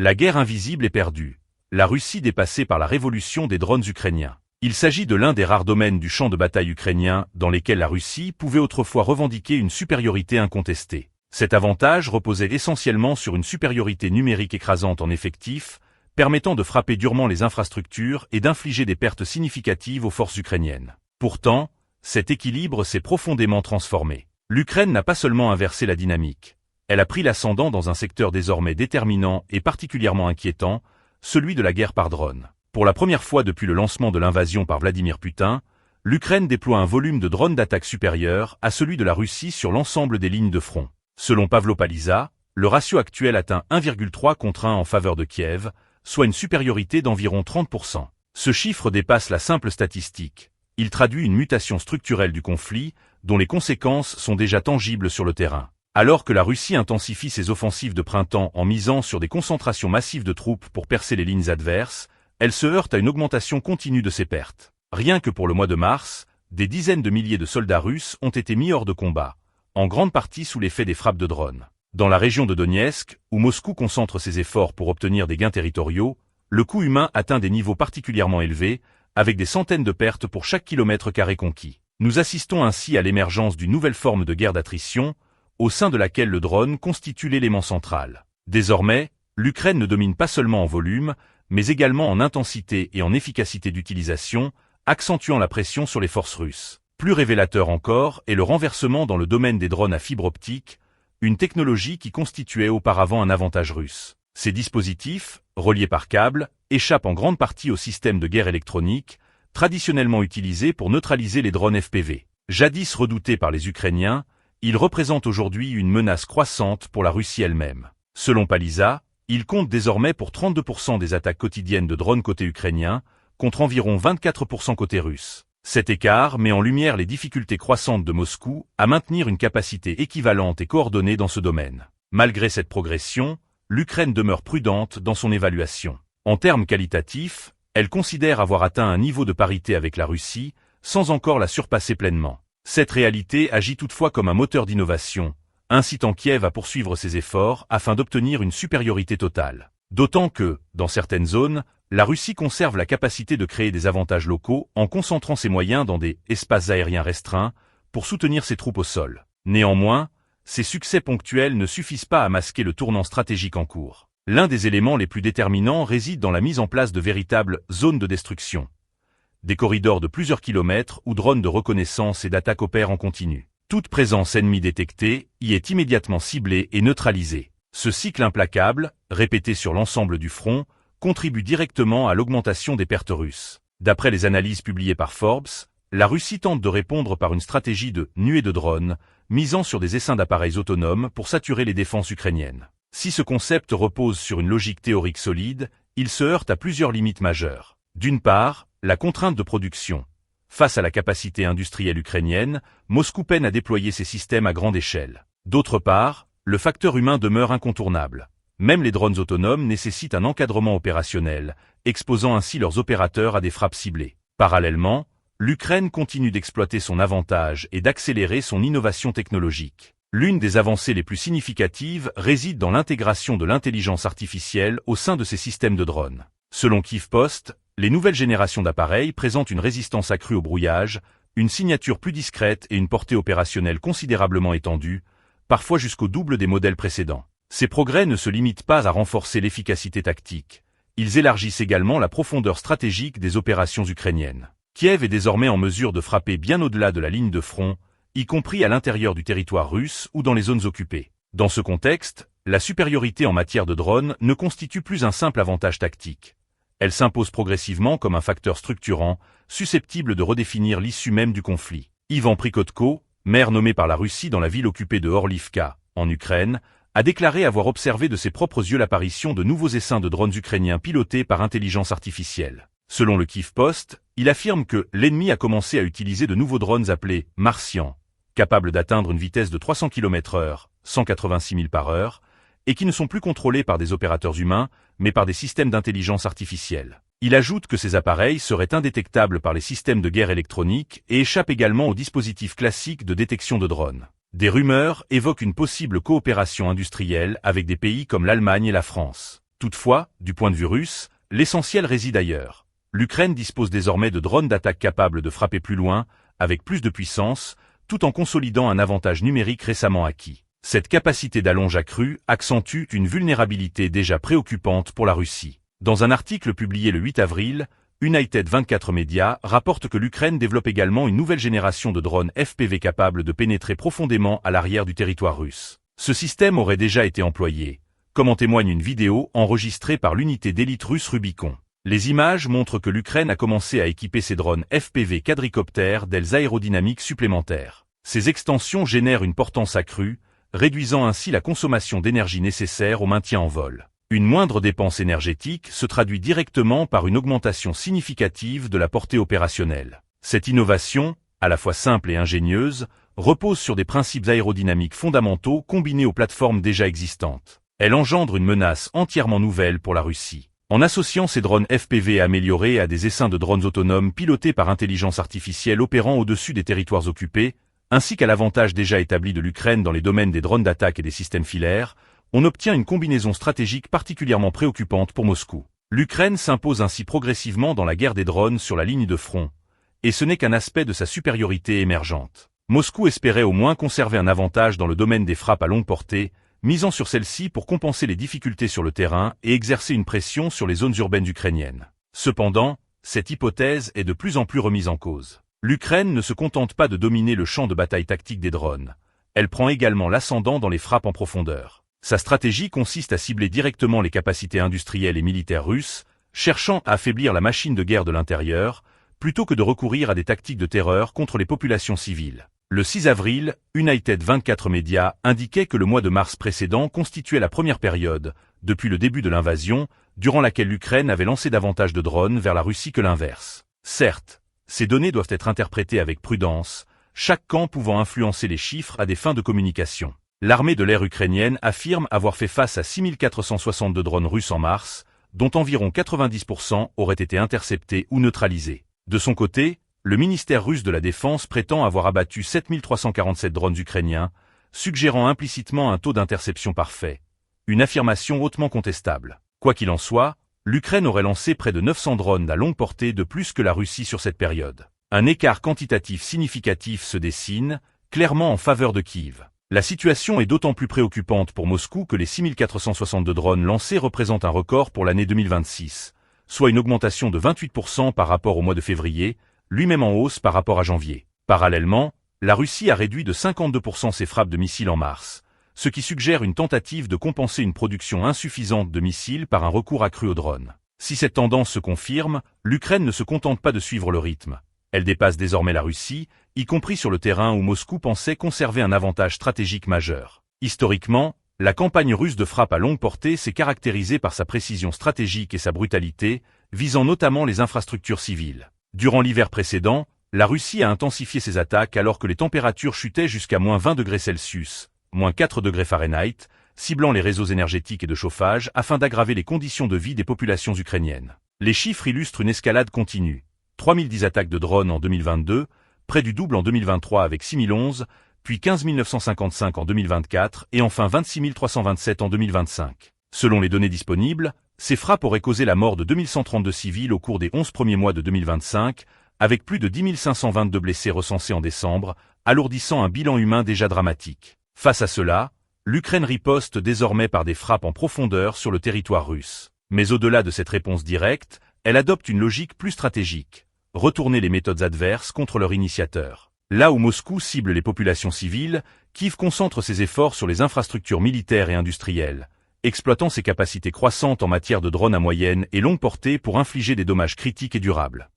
La guerre invisible est perdue. La Russie dépassée par la révolution des drones ukrainiens. Il s'agit de l'un des rares domaines du champ de bataille ukrainien dans lesquels la Russie pouvait autrefois revendiquer une supériorité incontestée. Cet avantage reposait essentiellement sur une supériorité numérique écrasante en effectifs, permettant de frapper durement les infrastructures et d'infliger des pertes significatives aux forces ukrainiennes. Pourtant, cet équilibre s'est profondément transformé. L'Ukraine n'a pas seulement inversé la dynamique. Elle a pris l'ascendant dans un secteur désormais déterminant et particulièrement inquiétant, celui de la guerre par drone. Pour la première fois depuis le lancement de l'invasion par Vladimir Poutine, l'Ukraine déploie un volume de drones d'attaque supérieur à celui de la Russie sur l'ensemble des lignes de front. Selon Pavlopalisa, le ratio actuel atteint 1,3 contre 1 en faveur de Kiev, soit une supériorité d'environ 30%. Ce chiffre dépasse la simple statistique. Il traduit une mutation structurelle du conflit, dont les conséquences sont déjà tangibles sur le terrain. Alors que la Russie intensifie ses offensives de printemps en misant sur des concentrations massives de troupes pour percer les lignes adverses, elle se heurte à une augmentation continue de ses pertes. Rien que pour le mois de mars, des dizaines de milliers de soldats russes ont été mis hors de combat, en grande partie sous l'effet des frappes de drones. Dans la région de Donetsk, où Moscou concentre ses efforts pour obtenir des gains territoriaux, le coût humain atteint des niveaux particulièrement élevés, avec des centaines de pertes pour chaque kilomètre carré conquis. Nous assistons ainsi à l'émergence d'une nouvelle forme de guerre d'attrition, au sein de laquelle le drone constitue l'élément central. Désormais, l'Ukraine ne domine pas seulement en volume, mais également en intensité et en efficacité d'utilisation, accentuant la pression sur les forces russes. Plus révélateur encore est le renversement dans le domaine des drones à fibre optique, une technologie qui constituait auparavant un avantage russe. Ces dispositifs, reliés par câble, échappent en grande partie au système de guerre électronique, traditionnellement utilisé pour neutraliser les drones FPV. Jadis redoutés par les Ukrainiens, ils représentent aujourd'hui une menace croissante pour la Russie elle-même. Selon Palisa, il compte désormais pour 32% des attaques quotidiennes de drones côté ukrainien, contre environ 24% côté russe. Cet écart met en lumière les difficultés croissantes de Moscou à maintenir une capacité équivalente et coordonnée dans ce domaine. Malgré cette progression, l'Ukraine demeure prudente dans son évaluation. En termes qualitatifs, elle considère avoir atteint un niveau de parité avec la Russie, sans encore la surpasser pleinement. Cette réalité agit toutefois comme un moteur d'innovation, incitant Kiev à poursuivre ses efforts afin d'obtenir une supériorité totale. D'autant que, dans certaines zones, la Russie conserve la capacité de créer des avantages locaux en concentrant ses moyens dans des espaces aériens restreints pour soutenir ses troupes au sol. Néanmoins, ces succès ponctuels ne suffisent pas à masquer le tournant stratégique en cours. L'un des éléments les plus déterminants réside dans la mise en place de véritables zones de destruction. Des corridors de plusieurs kilomètres où drones de reconnaissance et d'attaque opèrent en continu. Toute présence ennemie détectée y est immédiatement ciblée et neutralisée. Ce cycle implacable, répété sur l'ensemble du front, contribue directement à l'augmentation des pertes russes. D'après les analyses publiées par Forbes, la Russie tente de répondre par une stratégie de nuée de drones, misant sur des essaims d'appareils autonomes pour saturer les défenses ukrainiennes. Si ce concept repose sur une logique théorique solide, il se heurte à plusieurs limites majeures. D'une part, la contrainte de production. Face à la capacité industrielle ukrainienne, Moscou peine à déployer ses systèmes à grande échelle. D'autre part, le facteur humain demeure incontournable. Même les drones autonomes nécessitent un encadrement opérationnel, exposant ainsi leurs opérateurs à des frappes ciblées. Parallèlement, l'Ukraine continue d'exploiter son avantage et d'accélérer son innovation technologique. L'une des avancées les plus significatives réside dans l'intégration de l'intelligence artificielle au sein de ces systèmes de drones. Selon Kyiv Post, les nouvelles générations d'appareils présentent une résistance accrue au brouillage, une signature plus discrète et une portée opérationnelle considérablement étendue, parfois jusqu'au double des modèles précédents. Ces progrès ne se limitent pas à renforcer l'efficacité tactique. Ils élargissent également la profondeur stratégique des opérations ukrainiennes. Kiev est désormais en mesure de frapper bien au-delà de la ligne de front, y compris à l'intérieur du territoire russe ou dans les zones occupées. Dans ce contexte, la supériorité en matière de drones ne constitue plus un simple avantage tactique. Elle s'impose progressivement comme un facteur structurant, susceptible de redéfinir l'issue même du conflit. Ivan Prikotko, maire nommé par la Russie dans la ville occupée de Orlivka, en Ukraine, a déclaré avoir observé de ses propres yeux l'apparition de nouveaux essaims de drones ukrainiens pilotés par intelligence artificielle. Selon le Kyiv Post, il affirme que l'ennemi a commencé à utiliser de nouveaux drones appelés « martians », capables d'atteindre une vitesse de 300 km/h, 186 000 par heure, et qui ne sont plus contrôlés par des opérateurs humains, mais par des systèmes d'intelligence artificielle. Il ajoute que ces appareils seraient indétectables par les systèmes de guerre électronique et échappent également aux dispositifs classiques de détection de drones. Des rumeurs évoquent une possible coopération industrielle avec des pays comme l'Allemagne et la France. Toutefois, du point de vue russe, l'essentiel réside ailleurs. L'Ukraine dispose désormais de drones d'attaque capables de frapper plus loin, avec plus de puissance, tout en consolidant un avantage numérique récemment acquis. Cette capacité d'allonge accrue accentue une vulnérabilité déjà préoccupante pour la Russie. Dans un article publié le 8 avril, United 24 Media rapporte que l'Ukraine développe également une nouvelle génération de drones FPV capables de pénétrer profondément à l'arrière du territoire russe. Ce système aurait déjà été employé, comme en témoigne une vidéo enregistrée par l'unité d'élite russe Rubicon. Les images montrent que l'Ukraine a commencé à équiper ses drones FPV quadricoptères d'ailes aérodynamiques supplémentaires. Ces extensions génèrent une portance accrue, réduisant ainsi la consommation d'énergie nécessaire au maintien en vol. Une moindre dépense énergétique se traduit directement par une augmentation significative de la portée opérationnelle. Cette innovation, à la fois simple et ingénieuse, repose sur des principes aérodynamiques fondamentaux combinés aux plateformes déjà existantes. Elle engendre une menace entièrement nouvelle pour la Russie. En associant ces drones FPV améliorés à des essaims de drones autonomes pilotés par intelligence artificielle opérant au-dessus des territoires occupés, ainsi qu'à l'avantage déjà établi de l'Ukraine dans les domaines des drones d'attaque et des systèmes filaires, on obtient une combinaison stratégique particulièrement préoccupante pour Moscou. L'Ukraine s'impose ainsi progressivement dans la guerre des drones sur la ligne de front, et ce n'est qu'un aspect de sa supériorité émergente. Moscou espérait au moins conserver un avantage dans le domaine des frappes à longue portée, misant sur celle-ci pour compenser les difficultés sur le terrain et exercer une pression sur les zones urbaines ukrainiennes. Cependant, cette hypothèse est de plus en plus remise en cause. L'Ukraine ne se contente pas de dominer le champ de bataille tactique des drones. Elle prend également l'ascendant dans les frappes en profondeur. Sa stratégie consiste à cibler directement les capacités industrielles et militaires russes, cherchant à affaiblir la machine de guerre de l'intérieur, plutôt que de recourir à des tactiques de terreur contre les populations civiles. Le 6 avril, United 24 Media indiquait que le mois de mars précédent constituait la première période, depuis le début de l'invasion, durant laquelle l'Ukraine avait lancé davantage de drones vers la Russie que l'inverse. Certes, ces données doivent être interprétées avec prudence, chaque camp pouvant influencer les chiffres à des fins de communication. L'armée de l'air ukrainienne affirme avoir fait face à 6462 drones russes en mars, dont environ 90% auraient été interceptés ou neutralisés. De son côté, le ministère russe de la Défense prétend avoir abattu 7347 drones ukrainiens, suggérant implicitement un taux d'interception parfait, une affirmation hautement contestable. Quoi qu'il en soit, l'Ukraine aurait lancé près de 900 drones à longue portée de plus que la Russie sur cette période. Un écart quantitatif significatif se dessine, clairement en faveur de Kiev. La situation est d'autant plus préoccupante pour Moscou que les 6462 drones lancés représentent un record pour l'année 2026, soit une augmentation de 28% par rapport au mois de février, lui-même en hausse par rapport à janvier. Parallèlement, la Russie a réduit de 52% ses frappes de missiles en mars, ce qui suggère une tentative de compenser une production insuffisante de missiles par un recours accru aux drones. Si cette tendance se confirme, l'Ukraine ne se contente pas de suivre le rythme. Elle dépasse désormais la Russie, y compris sur le terrain où Moscou pensait conserver un avantage stratégique majeur. Historiquement, la campagne russe de frappe à longue portée s'est caractérisée par sa précision stratégique et sa brutalité, visant notamment les infrastructures civiles. Durant l'hiver précédent, la Russie a intensifié ses attaques alors que les températures chutaient jusqu'à moins 20 degrés Celsius, moins 4 degrés Fahrenheit, ciblant les réseaux énergétiques et de chauffage afin d'aggraver les conditions de vie des populations ukrainiennes. Les chiffres illustrent une escalade continue. 3010 attaques de drones en 2022, près du double en 2023 avec 6011, puis 15 955 en 2024 et enfin 26 327 en 2025. Selon les données disponibles, ces frappes auraient causé la mort de 2132 civils au cours des 11 premiers mois de 2025, avec plus de 10 522 blessés recensés en décembre, alourdissant un bilan humain déjà dramatique. Face à cela, l'Ukraine riposte désormais par des frappes en profondeur sur le territoire russe. Mais au-delà de cette réponse directe, elle adopte une logique plus stratégique. Retourner les méthodes adverses contre leur initiateur. Là où Moscou cible les populations civiles, Kiev concentre ses efforts sur les infrastructures militaires et industrielles, exploitant ses capacités croissantes en matière de drones à moyenne et longue portée pour infliger des dommages critiques et durables.